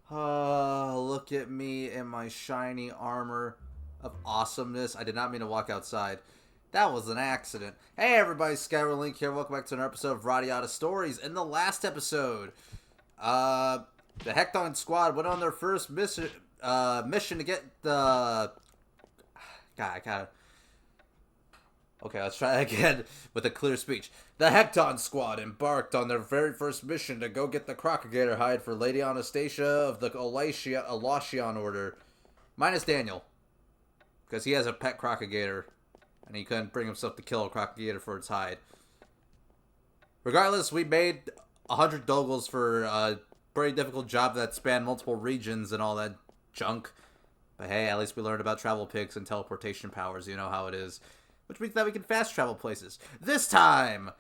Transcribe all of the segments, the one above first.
Look at me in my shiny armor of awesomeness. I did not mean to walk outside. That was an accident. Hey everybody, Skyward Link here. Welcome back to another episode of Radiata Stories. In the last episode, the Hecton squad went on their first mission to get the... God, I gotta... Okay, let's try that again with a clear speech. The Hecton squad embarked on their very first mission to go get the Crocagator hide for Lady Anastasia of the Elachian Order. Minus Daniel. Because he has a pet Crocagator. And he couldn't bring himself to kill a Crocagator for its hide. Regardless, we made 100 Dogles for a pretty difficult job that spanned multiple regions and all that junk. But hey, at least we learned about travel pigs and teleportation powers. You know how it is. Which means that we can fast travel places. This time,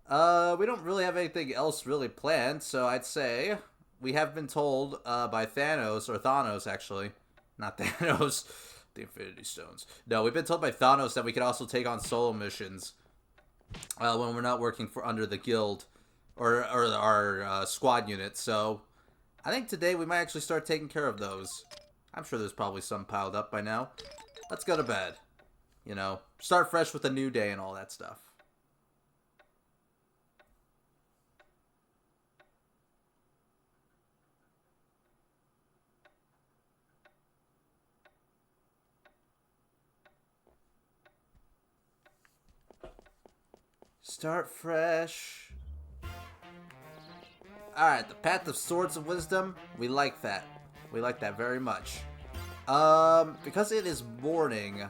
we don't really have anything else really planned, so I'd say we have been told by Thanos, or Thanos actually, not Thanos, the Infinity Stones. No, we've been told by Thanos that we can also take on solo missions when we're not working for under the guild or our squad unit. So I think today we might actually start taking care of those. I'm sure there's probably some piled up by now. Let's go to bed. You know, start fresh with a new day and all that stuff. Start fresh. Alright, the Path of Swords of Wisdom. We like that. We like that very much. Because it is morning...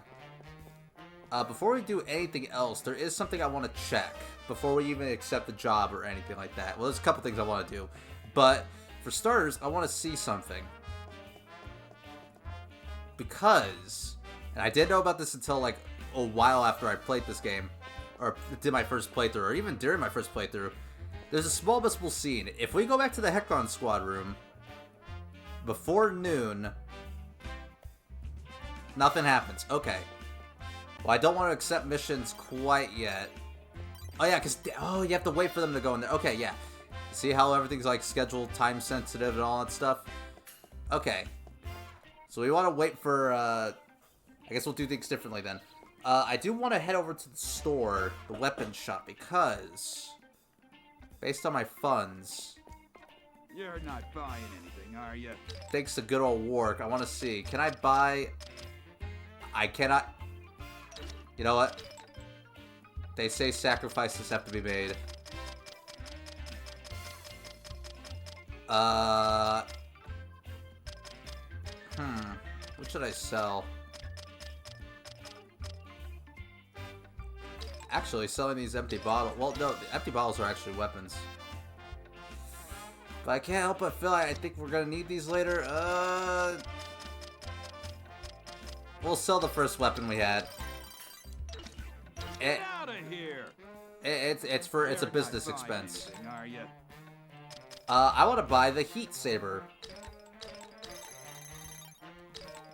before we do anything else, there is something I want to check before we even accept the job or anything like that. Well, there's a couple things I want to do. But, for starters, I want to see something. Because, and I didn't know about this until, like, a while after I played this game, or did my first playthrough, or even during my first playthrough, there's a small missable scene. If we go back to the Hecton squad room, before noon, nothing happens. Okay. Well, I don't want to accept missions quite yet. Oh, yeah, because... Oh, you have to wait for them to go in there. Okay, yeah. See how everything's, like, scheduled, time-sensitive, and all that stuff? Okay. So we want to wait for, I guess we'll do things differently, then. I do want to head over to the store, the weapons shop, because... Based on my funds... You're not buying anything, are you? Thanks to good old Wark, I want to see. Can I buy... I cannot... You know what? They say sacrifices have to be made. What should I sell? Actually, selling these empty bottles... Well, no, the empty bottles are actually weapons. But I can't help but feel like I think we're gonna need these later. We'll sell the first weapon we had. Get out of here! It's a business expense. Anything, are you? I want to buy the heat saber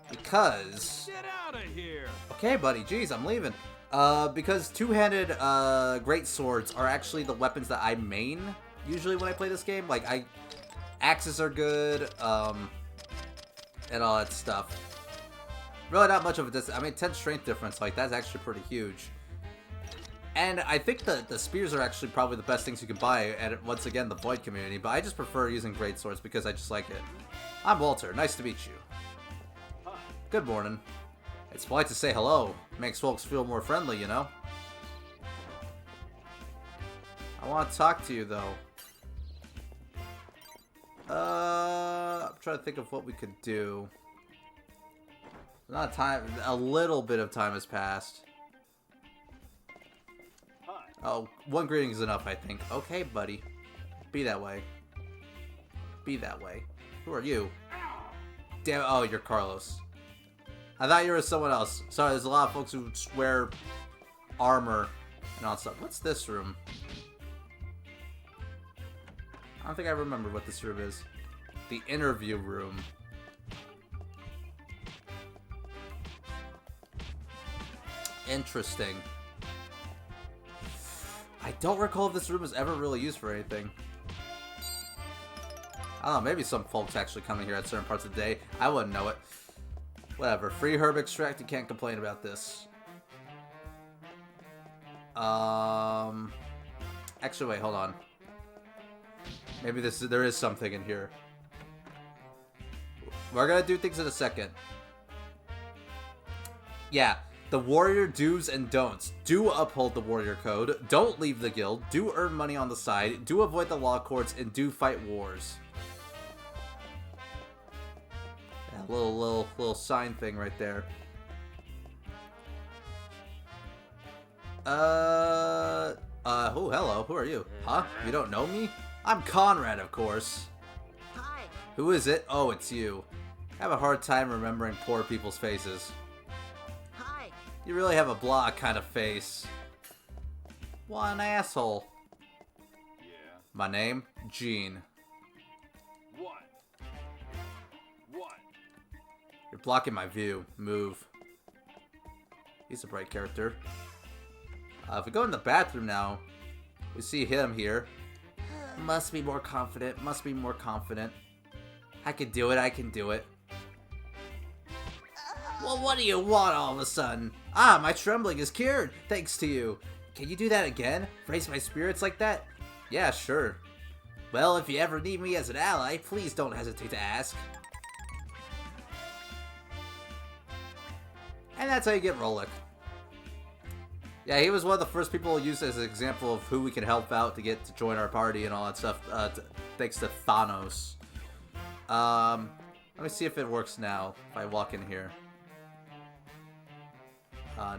because. Get out of here! Okay, buddy. Jeez, I'm leaving. Because two-handed great swords are actually the weapons that I main usually when I play this game. Like axes are good, and all that stuff. Really not much of a I mean, 10 strength difference. Like that's actually pretty huge. And I think the spears are actually probably the best things you can buy at, once again, the Void community, but I just prefer using great swords because I just like it. I'm Walter. Nice to meet you. Hi. Good morning. It's polite to say hello. Makes folks feel more friendly, you know? I want to talk to you, though. I'm trying to think of what we could do. Not time. A little bit of time has passed. Oh, one greeting is enough, I think. Okay, buddy. Be that way. Be that way. Who are you? Damn. Oh, you're Carlos. I thought you were someone else. Sorry, there's a lot of folks who wear armor and all that stuff. What's this room? I don't think I remember what this room is. The interview room. Interesting. I don't recall if this room was ever really used for anything. I don't know, maybe some folks actually come in here at certain parts of the day. I wouldn't know it. Whatever. Free herb extract, you can't complain about this. Actually, wait, hold on. Maybe there is something in here. We're gonna do things in a second. Yeah, the warrior do's and don'ts. Do uphold the warrior code. Don't leave the guild. Do earn money on the side. Do avoid the law courts, and do fight wars. Yeah, little sign thing right there. Oh, hello. Who are you? Huh? You don't know me? I'm Conrad, of course. Hi. Who is it? Oh, it's you. I have a hard time remembering poor people's faces. Hi. You really have a blah kind of face. What an asshole. Yeah. My name? Gene. What? What? You're blocking my view. Move. He's a bright character. If we go in the bathroom now, we see him here. Must be more confident. Must be more confident. I can do it. I can do it. Well, what do you want all of a sudden? Ah, my trembling is cured, thanks to you. Can you do that again? Raise my spirits like that? Yeah, sure. Well, if you ever need me as an ally, please don't hesitate to ask. And that's how you get Rolik. Yeah, he was one of the first people used as an example of who we can help out to get to join our party and all that stuff, thanks to Thanos. Let me see if it works now, if I walk in here.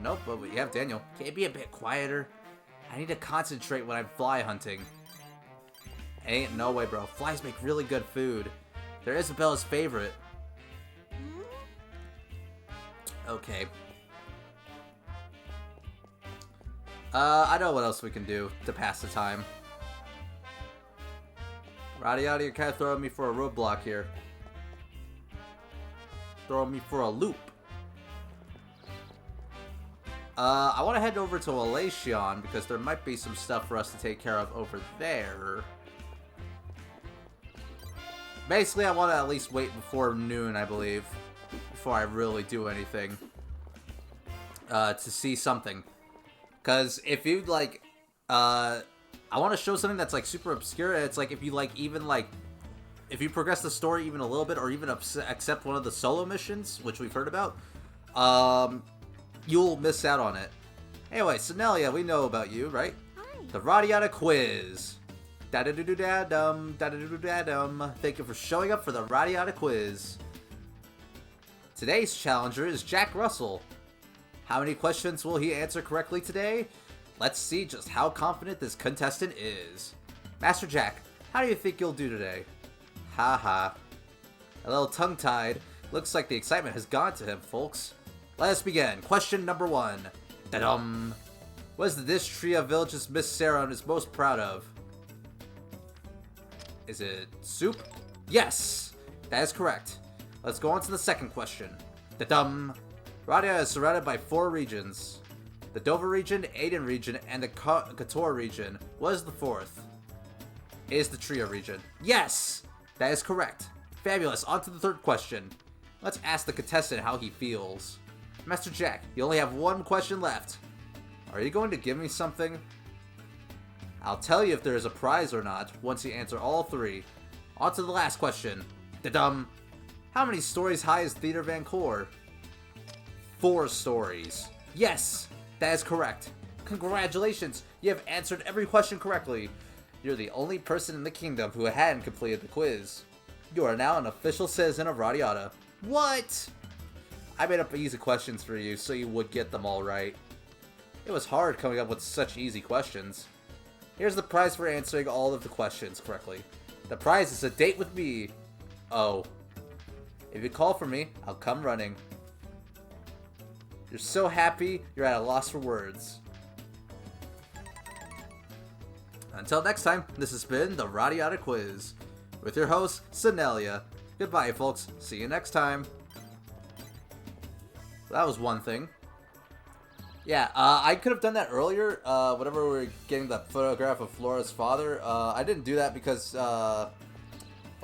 Nope, but we have Daniel. Can you be a bit quieter? I need to concentrate when I'm fly hunting. Ain't no way, bro. Flies make really good food. They're Isabella's favorite. Okay. I know what else we can do to pass the time. Radiata, you're kind of throwing me for a roadblock here. Throwing me for a loop. I want to head over to Elacion because there might be some stuff for us to take care of over there. Basically, I want to at least wait before noon, I believe, before I really do anything. To see something. Because if you, like, I want to show something that's, like, super obscure. It's, like, if you, like, even, like, if you progress the story even a little bit, or even accept one of the solo missions, which we've heard about, you'll miss out on it. Anyway, Senelia, we know about you, right? Hi. The Radiata quiz. Da-da-do-do-da-dum, da-da-do-do-da-dum. Thank you for showing up for the Radiata quiz. Today's challenger is Jack Russell. How many questions will he answer correctly today? Let's see just how confident this contestant is. Master Jack, how do you think you'll do today? Haha. A little tongue-tied. Looks like the excitement has gone to him, folks. Let us begin. Question number 1. Da-dum. What is the dish Tria Village's Miss Sarah is most proud of? Is it soup? Yes! That is correct. Let's go on to the second question. Da-dum. Radiata is surrounded by 4 regions. The Dover region, Aiden region, and the Kotor region. What is the 4th? It is the Tria region. Yes! That is correct. Fabulous. On to the third question. Let's ask the contestant how he feels. Master Jack, you only have 1 question left. Are you going to give me something? I'll tell you if there is a prize or not once you answer all 3. On to the last question. Da-dum. How many stories high is Theater Van Cor? 4 stories. Yes, that is correct. Congratulations, you have answered every question correctly. You're the only person in the kingdom who hadn't completed the quiz. You are now an official citizen of Radiata. What? I made up easy questions for you so you would get them all right. It was hard coming up with such easy questions. Here's the prize for answering all of the questions correctly. The prize is a date with me. Oh. If you call for me, I'll come running. You're so happy, you're at a loss for words. Until next time, this has been the Radiata Quiz, with your host, Senelia. Goodbye, folks. See you next time. That was one thing. Yeah, I could have done that earlier, whenever we were getting the photograph of Flora's father. I didn't do that because, well,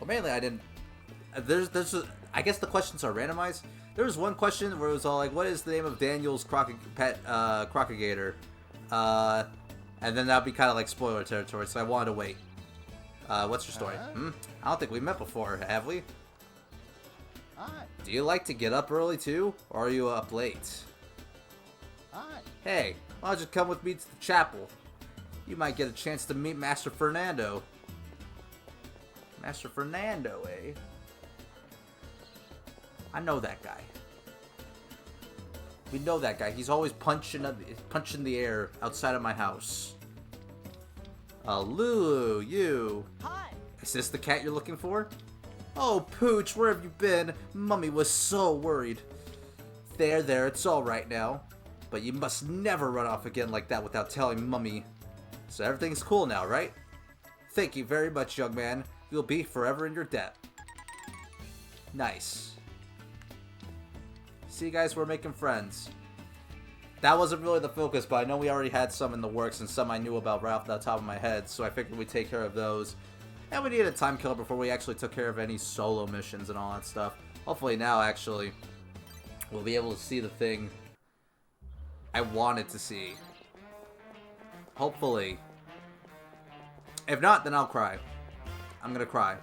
Well, mainly I didn't. I guess the questions are randomized. There was one question where it was all like, "What is the name of Daniel's pet crocagator?" And then that'd be kind of like spoiler territory. So I wanted to wait. What's your story? I don't think we met before, have we? Hi. Do you like to get up early too, or are you up late? Hi. Hey, why don't you come with me to the chapel? You might get a chance to meet Master Fernando. Master Fernando, eh? I know that guy. We know that guy. He's always punching the air outside of my house. Lulu, you. Hi. Is this the cat you're looking for? Oh, Pooch, where have you been? Mummy was so worried. There, it's all right now. But you must never run off again like that without telling Mummy. So everything's cool now, right? Thank you very much, young man. You'll be forever in your debt. Nice. See, guys, we're making friends. That wasn't really the focus, but I know we already had some in the works and some I knew about right off the top of my head, so I figured we'd take care of those. And we needed a time killer before we actually took care of any solo missions and all that stuff. Hopefully now, actually, we'll be able to see the thing I wanted to see. Hopefully. If not, then I'll cry. I'm gonna cry.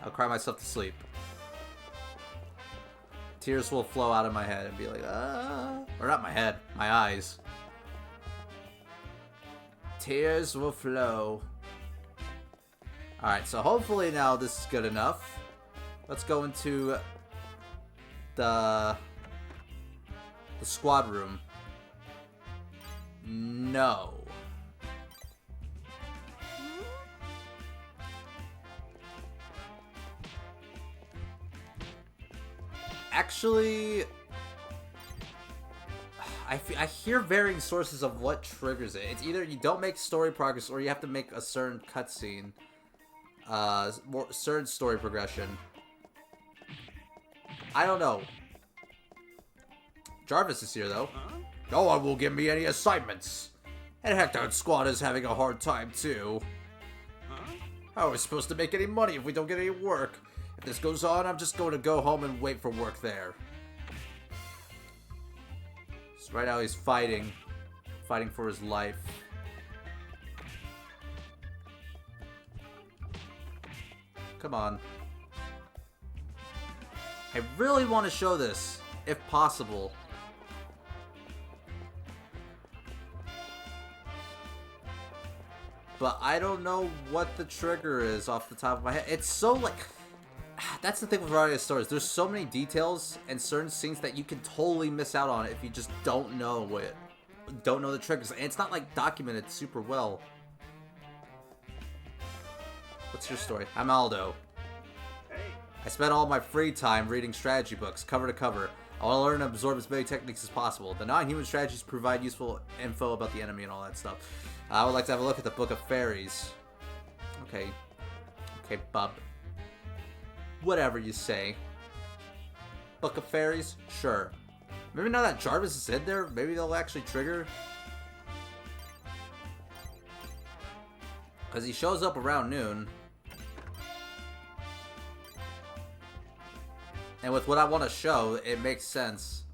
I'll cry myself to sleep. Tears will flow out of my head and be like, ah. Or not my head, my eyes. Tears will flow. Alright, so hopefully now this is good enough. Let's go into the squad room. No. Actually, I hear varying sources of what triggers it. It's either you don't make story progress or you have to make a certain cutscene. Certain story progression. I don't know. Jarvis is here, though. No one will give me any assignments. And Hector's squad is having a hard time, too. How are we supposed to make any money if we don't get any work? If this goes on, I'm just going to go home and wait for work there. So right now he's fighting. Fighting for his life. Come on. I really want to show this, if possible. But I don't know what the trigger is off the top of my head. It's so like... That's the thing with Radiata stories. There's so many details and certain scenes that you can totally miss out on if you just don't know it. Don't know the triggers. And it's not like documented super well. What's your story? I'm Aldo. I spent all my free time reading strategy books, cover to cover. I want to learn and absorb as many techniques as possible. The non-human strategies provide useful info about the enemy and all that stuff. I would like to have a look at the Book of Fairies. Okay. Okay, bub. Whatever you say. Book of Fairies? Sure. Maybe now that Jarvis is in there, maybe they'll actually trigger. Because he shows up around noon. And with what I want to show, it makes sense.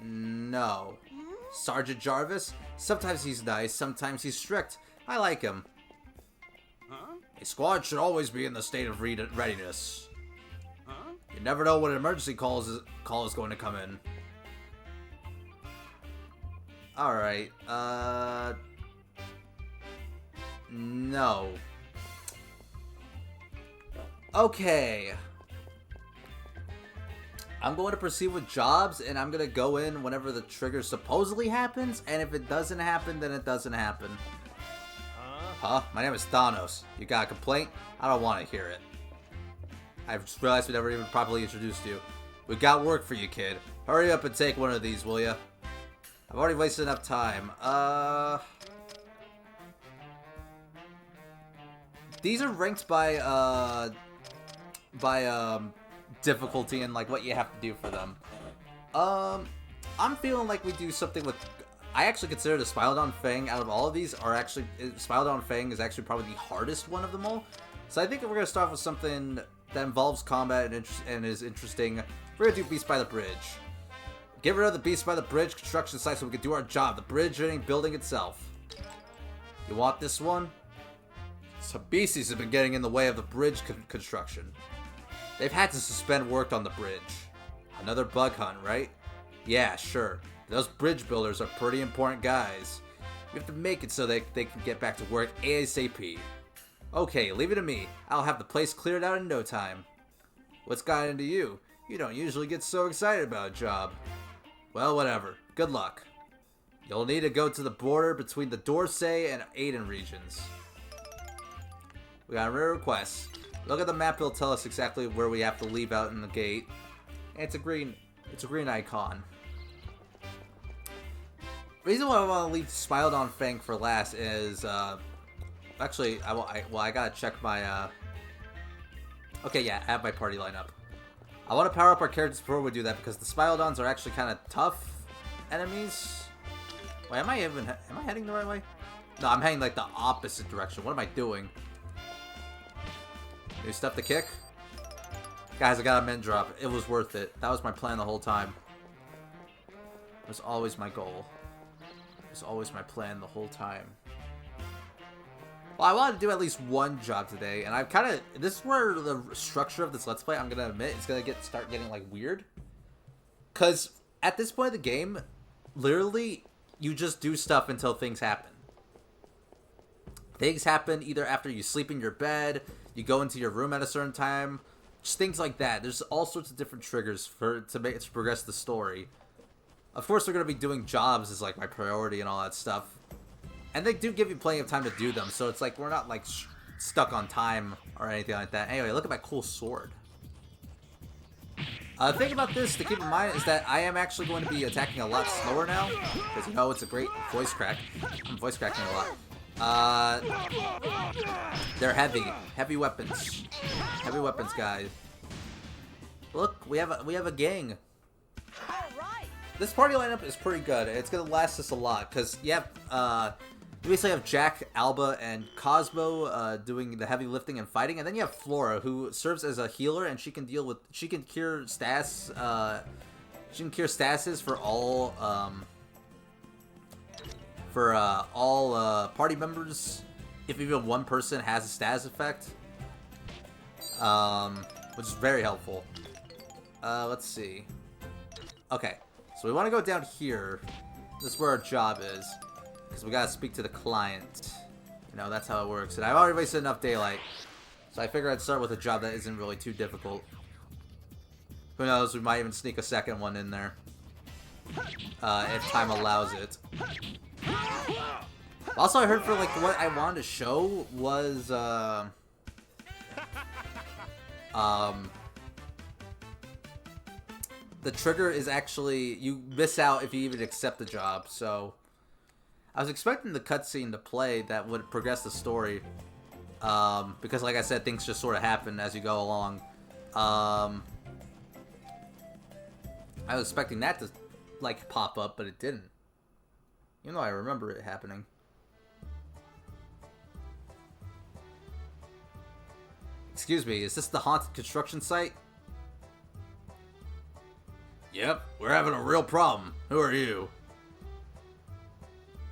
No. Sergeant Jarvis? Sometimes he's nice, sometimes he's strict. I like him. A squad should always be in the state of readiness. You never know when an emergency call is going to come in. Alright, no. Okay. I'm going to proceed with jobs, and I'm going to go in whenever the trigger supposedly happens, and if it doesn't happen, then it doesn't happen. Huh? My name is Thanos. You got a complaint? I don't want to hear it. I've just realized we never even properly introduced you. We got work for you, kid. Hurry up and take one of these, will ya? I've already wasted enough time. These are ranked by difficulty and like what you have to do for them. I'm feeling like we do something with I actually consider the Spiralodon Fang out of all of these Spiralodon Fang is actually probably the hardest one of them all. So I think if we're gonna start with something that involves combat and is interesting, we're gonna do Beast by the Bridge. Get rid of the Beast by the Bridge construction site so we can do our job. The bridge ain't building itself. You want this one? Some beasties have been getting in the way of the bridge construction. They've had to suspend work on the bridge. Another bug hunt, right? Yeah, sure. Those bridge builders are pretty important guys. We have to make it so they can get back to work ASAP. Okay, leave it to me. I'll have the place cleared out in no time. What's got into you? You don't usually get so excited about a job. Well, whatever. Good luck. You'll need to go to the border between the Dorsey and Aiden regions. We got a rare request. Look at the map, it'll tell us exactly where we have to leave out in the gate. And it's a green icon. The reason why I want to leave Spiralodon Fang for last is, actually, I gotta check my, okay, yeah, I have my party lineup. I want to power up our characters before we do that because the Spiralodons are actually kind of tough enemies. Wait, am I heading the right way? No, I'm heading like the opposite direction. What am I doing? New stuff to kick? Guys, I got a min drop. It was worth it. That was my plan the whole time. It was always my goal. It was always my plan the whole time. Well, I wanted to do at least one job today, and I've kind of... This is where the structure of this Let's Play, I'm going to admit, is going to start getting, like, weird. Because at this point of the game, literally, you just do stuff until things happen. Things happen either after you sleep in your bed, you go into your room at a certain time, just things like that. There's all sorts of different triggers to progress the story. Of course, we're going to be doing jobs as, like, my priority and all that stuff. And they do give you plenty of time to do them, so it's like we're not like stuck on time or anything like that. Anyway, look at my cool sword. The thing about this to keep in mind is that I am actually going to be attacking a lot slower now, because you know it's a great voice crack. I'm voice cracking a lot. They're heavy weapons, guys. Look, we have a gang. This party lineup is pretty good. It's gonna last us a lot because you have you basically have Jack, Alba, and Cosmo doing the heavy lifting and fighting, and then you have Flora, who serves as a healer, and she can cure stasis for all party members if even one person has a status effect, which is very helpful. Let's see. Okay, so we want to go down here. This is where our job is. Because we gotta speak to the client. You know, that's how it works. And I've already wasted enough daylight. So I figured I'd start with a job that isn't really too difficult. Who knows, we might even sneak a second one in there. If time allows it. Also, I heard for, like, what I wanted to show was, the trigger is actually, you miss out if you even accept the job, so... I was expecting the cutscene to play that would progress the story, because like I said, things just sort of happen as you go along. I was expecting that to, like, pop up, but it didn't. Even though I remember it happening. Excuse me, is this the haunted construction site? Yep, we're having a real problem. Who are you?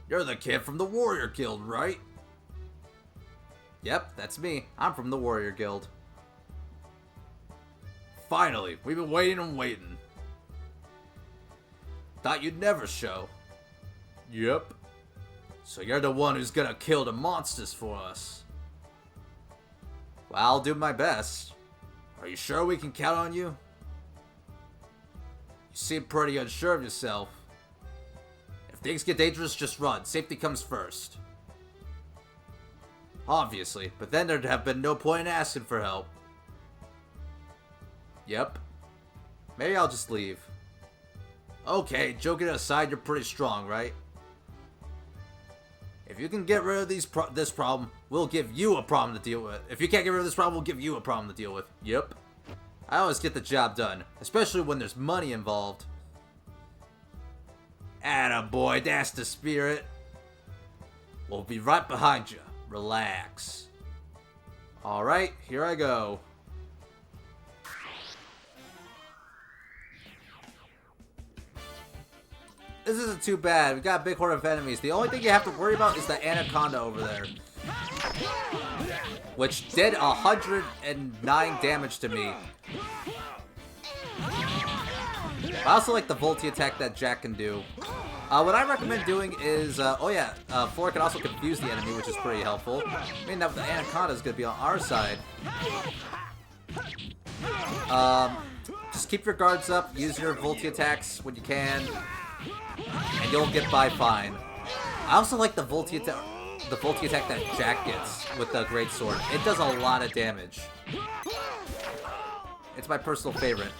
You're the kid from the Warrior Guild, right? Yep, that's me. I'm from the Warrior Guild. Finally, we've been waiting and waiting. Thought you'd never show. Yep. So you're the one who's gonna kill the monsters for us. Well, I'll do my best. Are you sure we can count on you? You seem pretty unsure of yourself. If things get dangerous, just run. Safety comes first. Obviously, but then there'd have been no point in asking for help. Yep. Maybe I'll just leave. Okay, joking aside, you're pretty strong, right? If you can get rid of this problem, we'll give you a problem to deal with. If you can't get rid of this problem, we'll give you a problem to deal with. Yep. I always get the job done, especially when there's money involved. Attaboy, that's the spirit. We'll be right behind you. Relax. Alright, here I go. This isn't too bad. We got a big horde of enemies. The only thing you have to worry about is the anaconda over there. Which did 109 damage to me. I also like the Volti attack that Jack can do. What I recommend doing is, Flora can also confuse the enemy, which is pretty helpful. I mean, that the anaconda is going to be on our side. Just keep your guards up, use your Volti attacks when you can, and you'll get by fine. I also like the Volti attack that Jack gets with the great sword. It does a lot of damage. It's my personal favorite.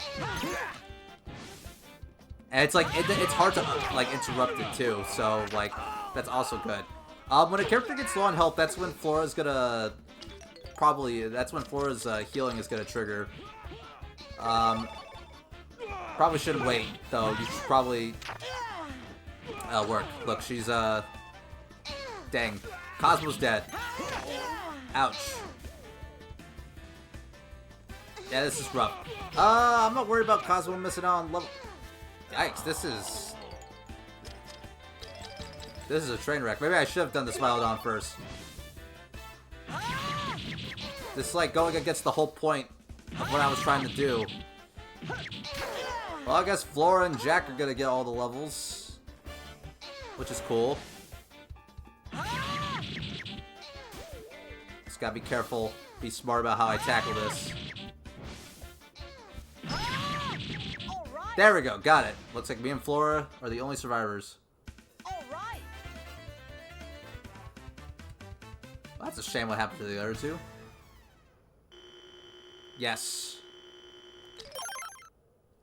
And it's like, it's hard to, like, interrupt it too, so, like, that's also good. When a character gets low on health, that's when Flora's gonna, that's when Flora's healing is gonna trigger. Probably shouldn't wait, though. You should probably, work. Look, she's, dang. Cosmo's dead. Ouch. Yeah, this is rough. I'm not worried about Cosmo missing out on level... Yikes, this is a train wreck. Maybe I should have done the Smilodon first. This is like going against the whole point of what I was trying to do. Well, I guess Flora and Jack are gonna get all the levels, which is cool. Just gotta be careful, be smart about how I tackle this. There we go, got it. Looks like me and Flora are the only survivors. All right. Well, that's a shame what happened to the other two. Yes.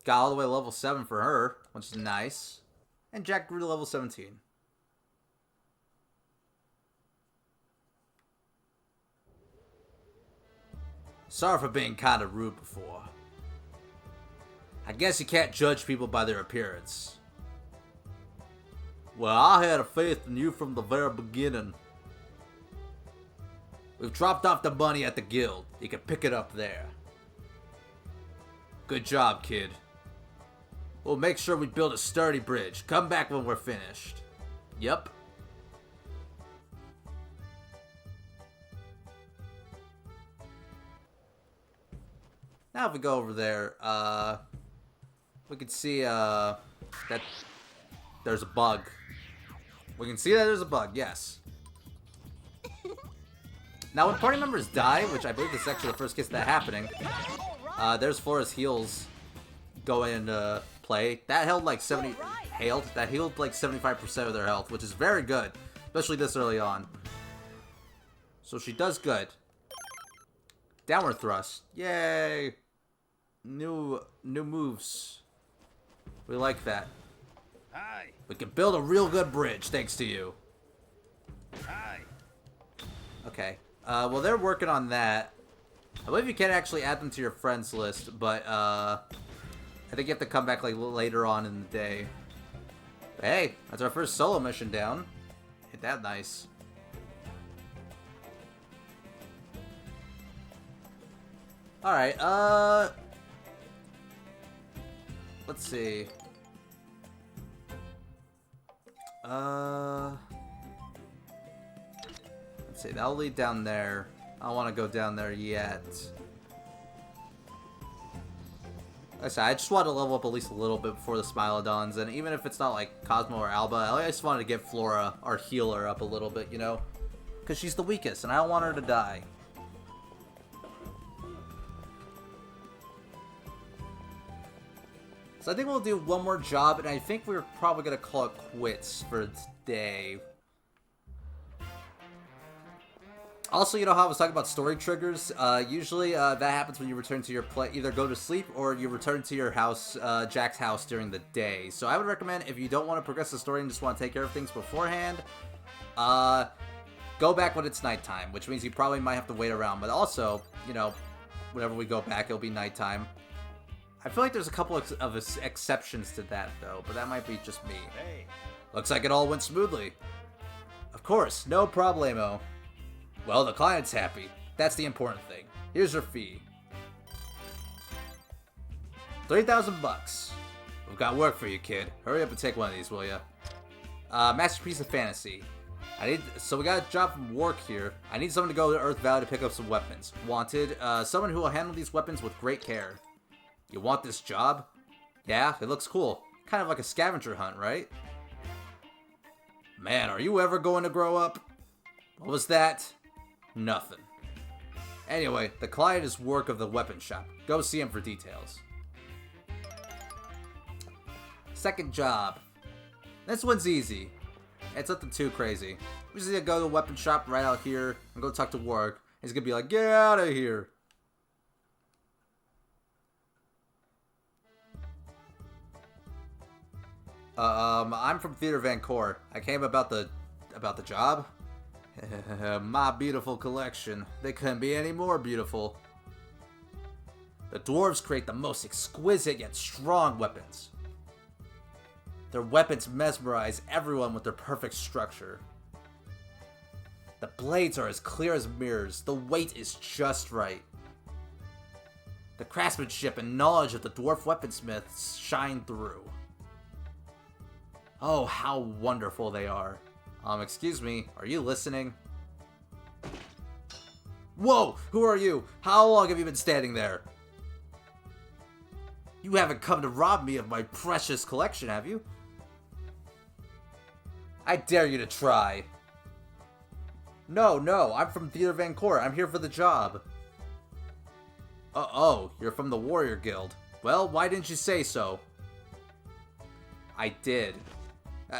Got all the way to level 7 for her, which is nice. And Jack grew to level 17. Sorry for being kind of rude before. I guess you can't judge people by their appearance. Well, I had a faith in you from the very beginning. We've dropped off the money at the guild. You can pick it up there. Good job, kid. We'll make sure we build a sturdy bridge. Come back when we're finished. Yep. Now if we go over there, we can see that there's a bug. We can see that there's a bug, yes. Now when party members die, which I believe this is actually the first case of that happening, there's Flora's heals go into play. That held like 70 that healed like 75% of their health, which is very good, especially this early on. So she does good. Downward thrust. Yay! New moves. We like that. Hi. We can build a real good bridge thanks to you. Hi. Okay. Well, they're working on that. I believe you can actually add them to your friends list, but I think you have to come back like later on in the day. But hey, that's our first solo mission down. Ain't that nice? All right. Let's see. Let's see. That'll lead down there. I don't want to go down there yet. Like I said, I just want to level up at least a little bit before the Smilodons, and even if it's not like Cosmo or Alba, I just wanted to get Flora, our healer, up a little bit, you know? Because she's the weakest, and I don't want her to die. So I think we'll do one more job, and I think we're probably going to call it quits for today. Also, you know how I was talking about story triggers? Usually that happens when you return to your either go to sleep or you return to your house, Jack's house during the day. So I would recommend, if you don't want to progress the story and just want to take care of things beforehand, go back when it's nighttime, which means you probably might have to wait around. But also, you know, whenever we go back, it'll be nighttime. I feel like there's a couple of exceptions to that, though, but that might be just me. Hey. Looks like it all went smoothly. Of course, no problemo. Well, the client's happy. That's the important thing. Here's your fee. 3,000 bucks. We've got work for you, kid. Hurry up and take one of these, will ya? Masterpiece of Fantasy. So we got a job from work here. I need someone to go to Earth Valley to pick up some weapons. Wanted, someone who will handle these weapons with great care. You want this job? Yeah, it looks cool. Kind of like a scavenger hunt, right? Man, are you ever going to grow up? What was that? Nothing. Anyway, the client is work of the weapon shop. Go see him for details. Second job. This one's easy. It's nothing too crazy. We just need to go to the weapon shop right out here and go talk to work. He's gonna be like, get out of here. I'm from Theater Vancourt. I came about the job. My beautiful collection. They couldn't be any more beautiful. The dwarves create the most exquisite yet strong weapons. Their weapons mesmerize everyone with their perfect structure. The blades are as clear as mirrors. The weight is just right. The craftsmanship and knowledge of the dwarf weaponsmiths shine through. Oh, how wonderful they are. Excuse me, are you listening? Whoa, who are you? How long have you been standing there? You haven't come to rob me of my precious collection, have you? I dare you to try. No, I'm from Theater Vancourt. I'm here for the job. Oh, you're from the Warrior Guild. Well, why didn't you say so? I did.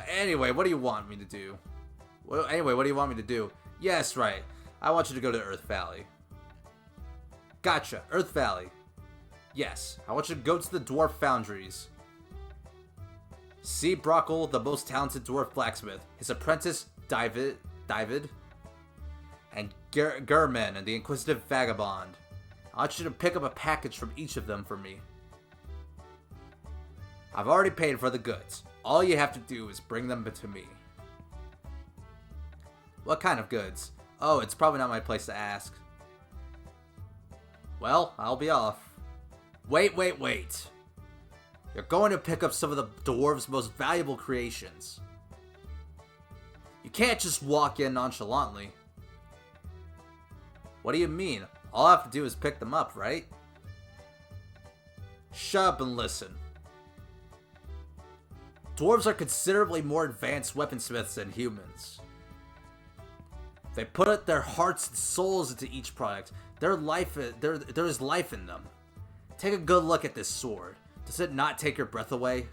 Anyway, what do you want me to do? Yes, right. I want you to go to Earth Valley. Gotcha, Earth Valley. Yes, I want you to go to the Dwarf Foundries. See Brockle, the most talented dwarf blacksmith, his apprentice, David, and German, and the inquisitive vagabond. I want you to pick up a package from each of them for me. I've already paid for the goods. All you have to do is bring them to me. What kind of goods? Oh, it's probably not my place to ask. Well, I'll be off. Wait. You're going to pick up some of the dwarves' most valuable creations. You can't just walk in nonchalantly. What do you mean? All I have to do is pick them up, right? Shut up and listen. Dwarves are considerably more advanced weaponsmiths than humans. They put their hearts and souls into each product. There is life in them. Take a good look at this sword. Does it not take your breath away?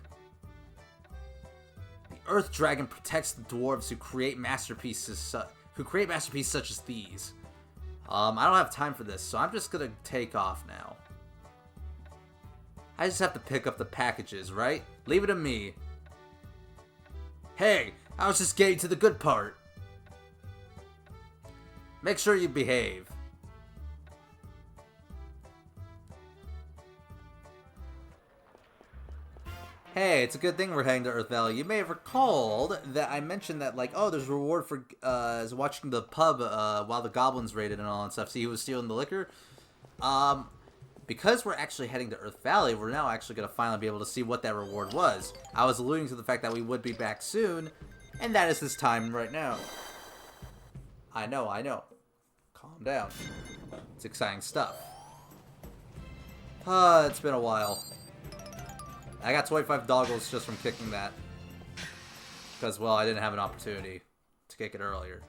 The Earth Dragon protects the dwarves who create masterpieces such as these. I don't have time for this, so I'm just gonna take off now. I just have to pick up the packages, right? Leave it to me. Hey, I was just getting to the good part. Make sure you behave. Hey, it's a good thing we're heading to Earth Valley. You may have recalled that I mentioned that, like, oh, there's a reward for watching the pub while the goblins raided and all that stuff. See, he was stealing the liquor. Because we're actually heading to Earth Valley, we're now actually going to finally be able to see what that reward was. I was alluding to the fact that we would be back soon, and that is this time right now. I know. Calm down. It's exciting stuff. It's been a while. I got 25 doggles just from kicking that. Because, well, I didn't have an opportunity to kick it earlier.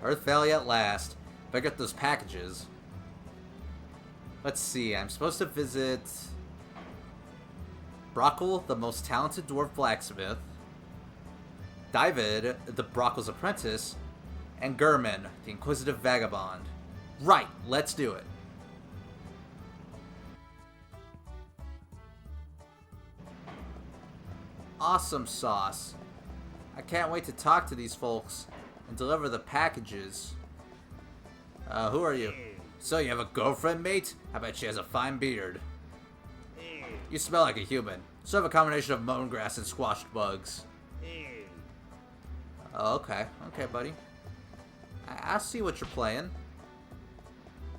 Earth Valley at last. Better get those packages. Let's see, I'm supposed to visit Brockle, the most talented dwarf blacksmith, David, the Brockle's apprentice, and German, the inquisitive vagabond. Right, let's do it. Awesome sauce. I can't wait to talk to these folks and deliver the packages. Who are you? So you have a girlfriend, mate? I bet she has a fine beard. Ew. You smell like a human. Sort of a combination of mown grass and squashed bugs. Ew. Oh, okay. Okay, buddy. I see what you're playing.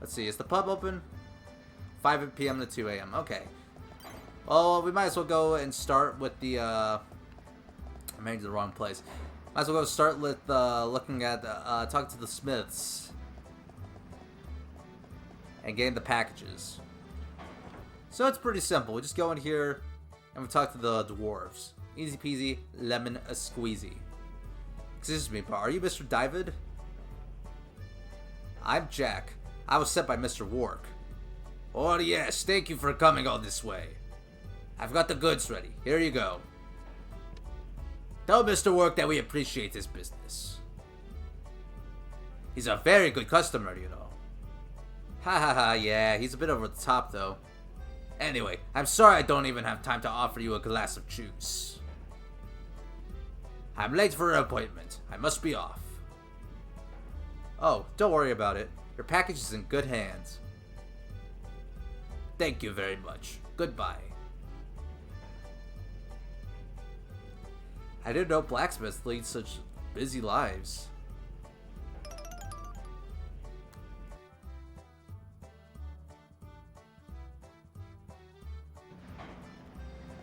Let's see. Is the pub open? 5 p.m. to 2 a.m. Okay. Well, we might as well go and start with the, I made the wrong place. Might as well go start with, looking at, talking to the Smiths. And getting the packages. So it's pretty simple. We just go in here and we talk to the dwarves. Easy peasy, lemon a squeezy. Excuse me, but are you Mr. David? I'm Jack. I was sent by Mr. Wark. Oh yes, thank you for coming all this way. I've got the goods ready. Here you go. Tell Mr. Wark that we appreciate his business. He's a very good customer, you know. Ha ha ha, yeah, he's a bit over the top though. Anyway, I'm sorry I don't even have time to offer you a glass of juice. I'm late for an appointment. I must be off. Oh, don't worry about it. Your package is in good hands. Thank you very much. Goodbye. I didn't know blacksmiths lead such busy lives.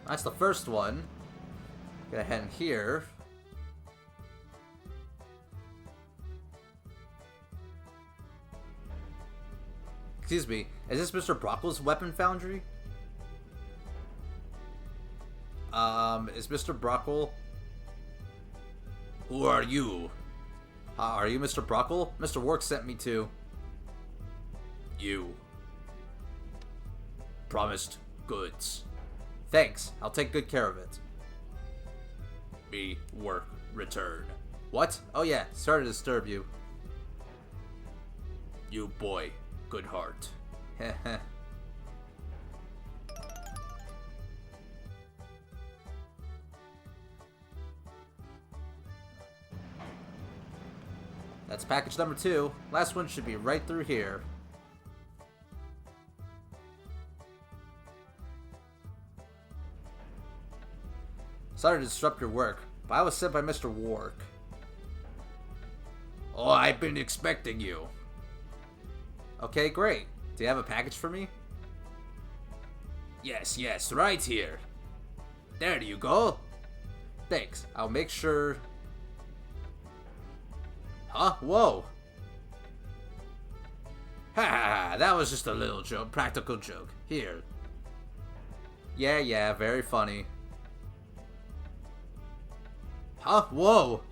That's the first one. Gonna head in here. Excuse me, is this Mr. Brockel's weapon foundry? Is Mr. Brockel? Who are you? Are you Mr. Brockel? Mr. Work sent me to... You. Promised goods. Thanks, I'll take good care of it. Me, Work, return. What? Oh yeah, sorry to disturb you. You boy, good heart. Heh. That's package number 2. Last one should be right through here. Sorry to disrupt your work, but I was sent by Mr. Wark. Oh, I've been expecting you. Okay, great. Do you have a package for me? Yes, right here. There you go. Thanks. I'll make sure... Huh? Whoa. Ha ha ha, that was just a little joke, practical joke. Here. Yeah, very funny. Huh? Whoa.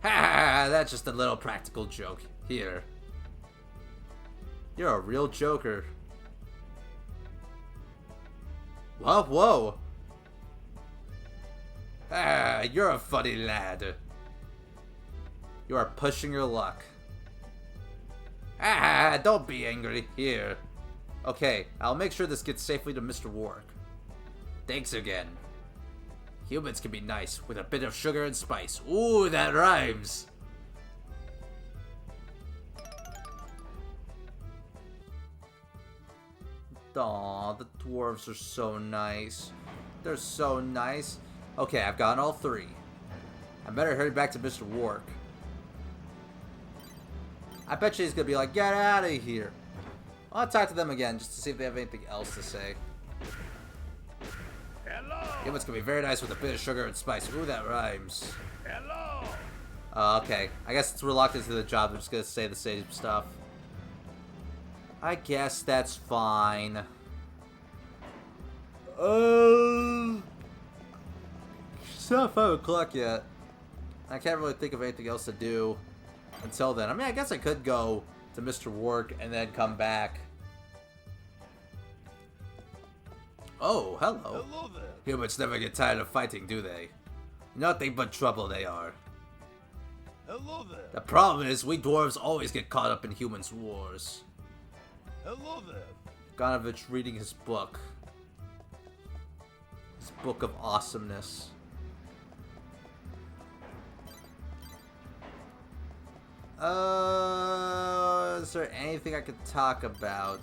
Ha ha ha, that's just a little practical joke. Here. You're a real joker. Whoa. Ah, you're a funny lad. You are pushing your luck. Ah, don't be angry. Here. Okay, I'll make sure this gets safely to Mr. Wark. Thanks again. Humans can be nice with a bit of sugar and spice. Ooh, that rhymes. Aw, the dwarves are so nice. They're so nice. Okay, I've gotten all 3. I better hurry back to Mr. Wark. I bet you he's gonna be like, get out of here. I'll talk to them again just to see if they have anything else to say. Hello. Humans can be very nice with a bit of sugar and spice. Ooh, that rhymes. Hello. Okay. I guess it's reluctant to the job. They're just gonna say the same stuff. I guess that's fine. It's not 5 o'clock yet. I can't really think of anything else to do until then. I mean, I guess I could go to Mr. Wark and then come back. Oh, hello. Hello there. Humans never get tired of fighting, do they? Nothing but trouble they are. Hello there. The problem is, we dwarves always get caught up in humans' wars. Hello there. Gonovich reading his book. His book of awesomeness. is there anything I could talk about?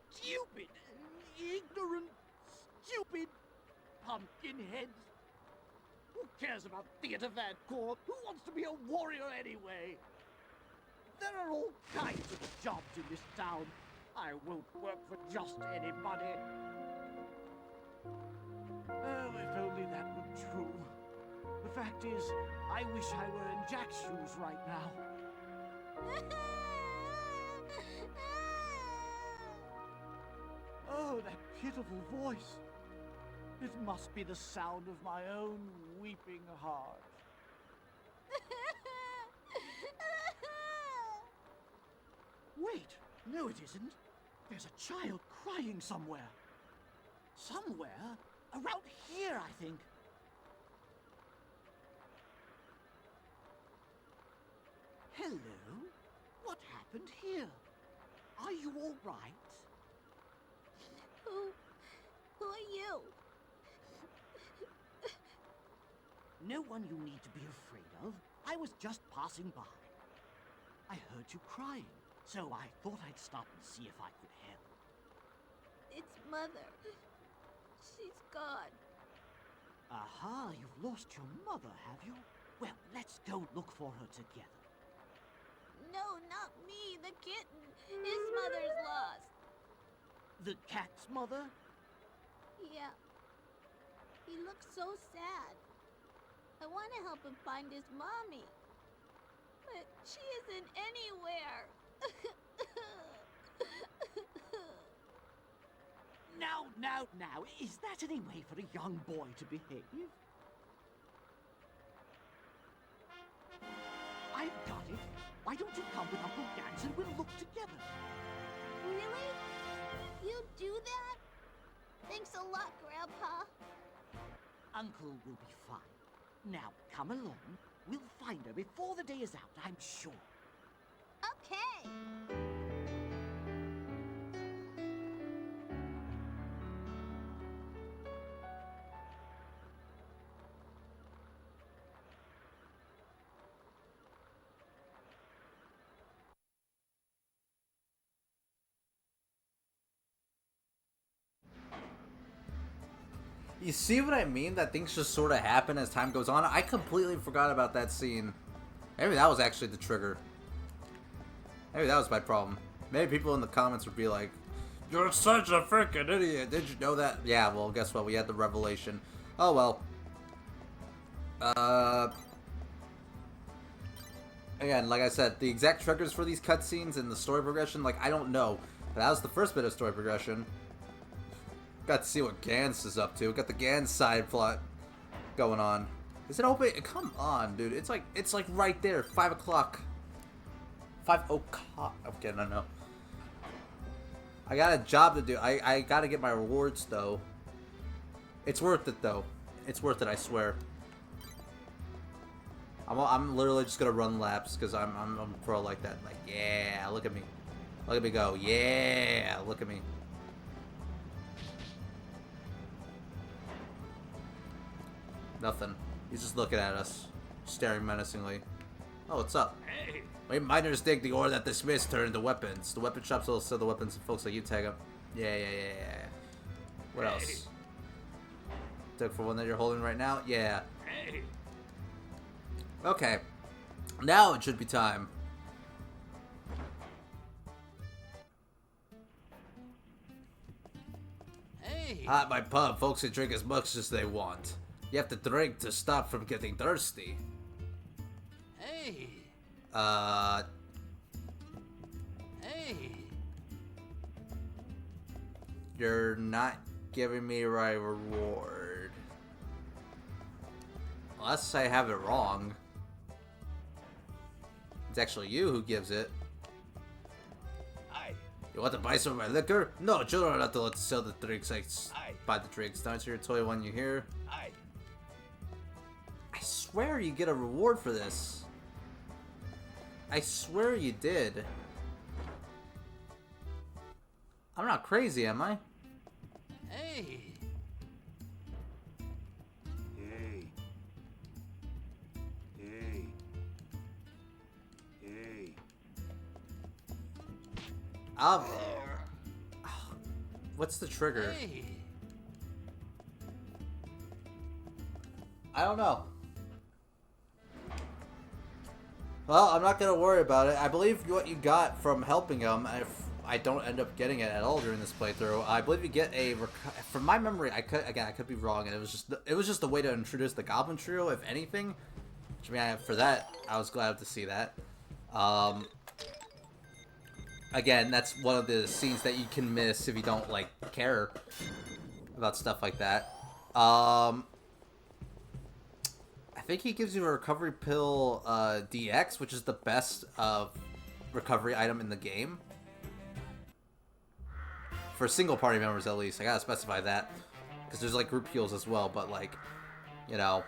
Stupid, ignorant, stupid pumpkinheads. Who cares about theater van corps? Who wants to be a warrior anyway? There are all kinds of jobs in this town. I won't work for just anybody. Oh, if only that were true. The fact is, I wish I were in Jack's shoes right now. Oh, that pitiful voice. It must be the sound of my own weeping heart. Wait, no it isn't. There's a child crying somewhere. Somewhere? Around here, I think. Hello? What happened here? Are you all right? Who are you? No one you need to be afraid of. I was just passing by. I heard you crying, so I thought I'd stop and see if I could help. It's Mother. She's gone. Aha, you've lost your mother, have you? Well, let's go look for her together. No, not me. The kitten. His mother's lost. The cat's mother? Yeah. He looks so sad. I want to help him find his mommy. But she isn't anywhere. Now, is that any way for a young boy to behave? I've got it. Why don't you come with Uncle Gans and we'll look together? Really? You do that? Thanks a lot, Grandpa. Uncle will be fine. Now, come along. We'll find her before the day is out, I'm sure. Okay. You see what I mean? That things just sort of happen as time goes on. I completely forgot about that scene. Maybe that was actually the trigger. Maybe that was my problem. Maybe people in the comments would be like, "You're such a freaking idiot. Did you know that?" Yeah, well, guess what? We had the revelation. Oh, well. Again, like I said, the exact triggers for these cutscenes and the story progression, like, I don't know. But that was the first bit of story progression. Got to see what Gans is up to. Got the Gans side plot going on. Is it open? Come on, dude. It's like right there. 5 o'clock. 5 o'clock. Okay, no. I got a job to do. I got to get my rewards, though. It's worth it, though. It's worth it, I swear. I'm literally just gonna run laps because I'm pro like that. Like, yeah, look at me. Look at me go. Yeah, look at me. Nothing. He's just looking at us, staring menacingly. Oh, what's up? Hey! Wait, miners dig the ore that the smiths turn into weapons. The weapon shops will sell the weapons to folks like you tag up. Yeah. What else? Took for one that you're holding right now? Yeah. Hey! Okay. Now it should be time. Hey! At my pub, folks can drink as much as they want. You have to drink to stop from getting thirsty. Hey! Hey! You're not giving me my reward. Unless I have it wrong. It's actually you who gives it. Aye. You want to buy some of my liquor? No, children are not allowed to sell the drinks. I Aye. buy the drinks. Don't your toy when you hear. Aye. I swear you get a reward for this. I swear you did. I'm not crazy, am I? Hey! Um, what's the trigger? Hey. I don't know. Well, I'm not gonna worry about it. I believe what you got from helping him, if I don't end up getting it at all during this playthrough, I believe you get a. From my memory, I could be wrong, and it was just a way to introduce the Goblin Trio, if anything. Which, I mean, for that, I was glad to see that. Again, that's one of the scenes that you can miss if you don't like care about stuff like that. I think he gives you a recovery pill DX, which is the best recovery item in the game. For single party members, at least. I gotta specify that. Because there's like group heals as well, but like, you know,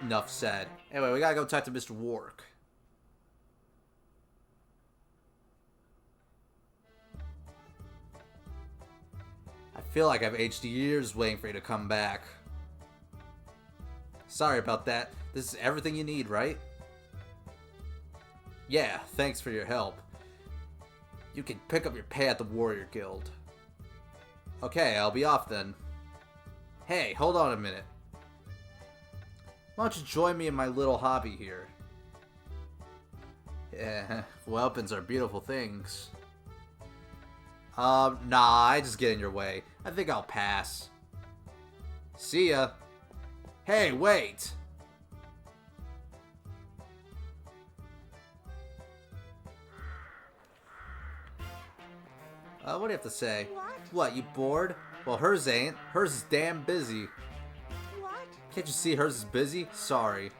enough said. Anyway, we gotta go talk to Mr. Wark. I feel like I've aged years waiting for you to come back. Sorry about that. This is everything you need, right? Yeah, thanks for your help. You can pick up your pay at the Warrior Guild. Okay, I'll be off then. Hey, hold on a minute. Why don't you join me in my little hobby here? Yeah, weapons are beautiful things. Nah, I just get in your way. I think I'll pass. See ya. Hey, wait! What do you have to say? What, you bored? Well, hers ain't. Hers is damn busy. What? Can't you see hers is busy? Sorry.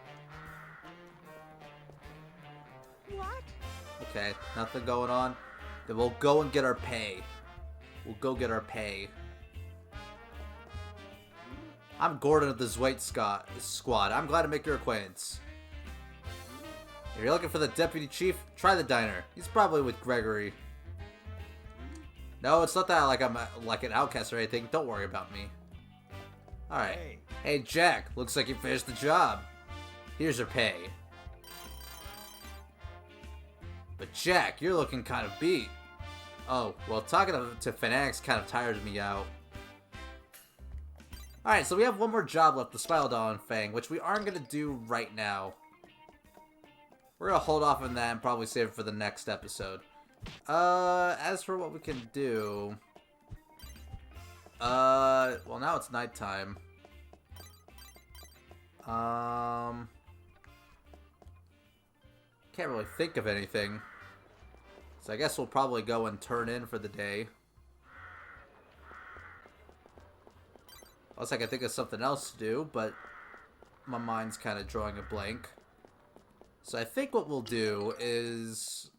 What? Okay, nothing going on? Then we'll go and get our pay. We'll go get our pay. I'm Gordon of the Zweit Squad. I'm glad to make your acquaintance. If you're looking for the deputy chief, try the diner. He's probably with Gregory. No, it's not that I'm like an outcast or anything. Don't worry about me. Alright. Hey, Jack. Looks like you finished the job. Here's your pay. But Jack, you're looking kind of beat. Oh, well, talking to fanatics kind of tires me out. Alright, so we have one more job left, the Spiraldawn and Fang, which we aren't going to do right now. We're going to hold off on that and probably save it for the next episode. As for what we can do... well, now it's nighttime. Can't really think of anything. So I guess we'll probably go and turn in for the day. Unless I can think of something else to do, but my mind's kind of drawing a blank. So I think what we'll do is...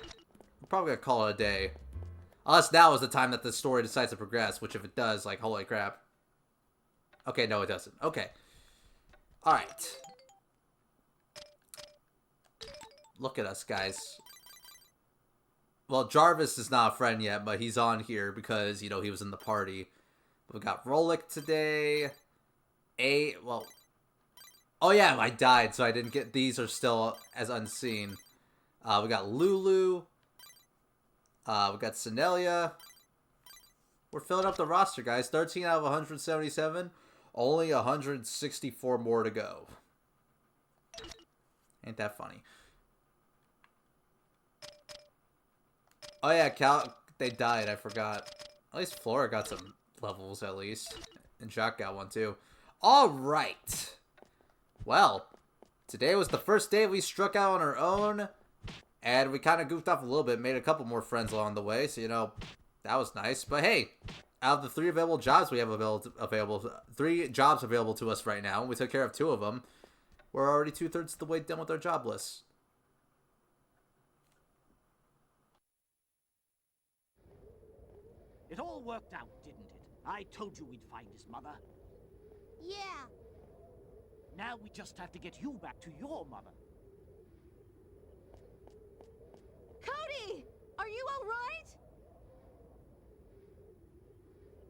we're probably going to call it a day. Unless now is the time that the story decides to progress, which if it does, like, holy crap. Okay, no it doesn't. Okay. Alright. Look at us, guys. Well, Jarvis is not a friend yet, but he's on here because, you know, he was in the party. We got Rolik today. Well... oh yeah, I died, so I didn't get... these are still as unseen. We got Lulu. We got Sinelia. We're filling up the roster, guys. 13 out of 177. Only 164 more to go. Ain't that funny. Oh yeah, they died. I forgot. At least Flora got some levels, at least. And Jock got one, too. Alright. Well, today was the first day we struck out on our own. And we kind of goofed off a little bit. Made a couple more friends along the way. So, you know, that was nice. But hey, out of the 3 available jobs we have available 3 jobs available to us right now. We took care of 2 of them. We're already 2/3 of the way done with our job list. It all worked out, didn't it? I told you we'd find his mother. Yeah. Now we just have to get you back to your mother. Cody! Are you alright?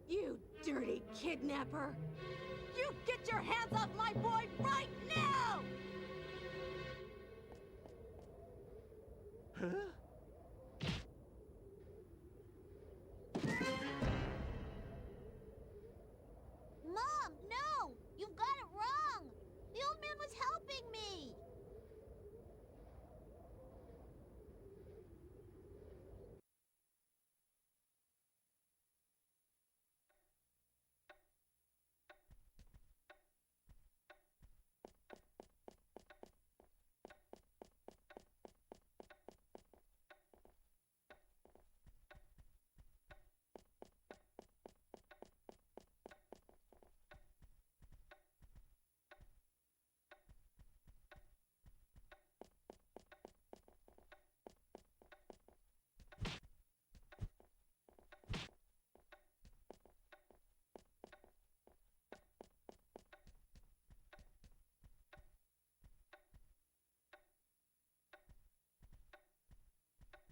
You dirty kidnapper! You get your hands off my boy right now! Huh?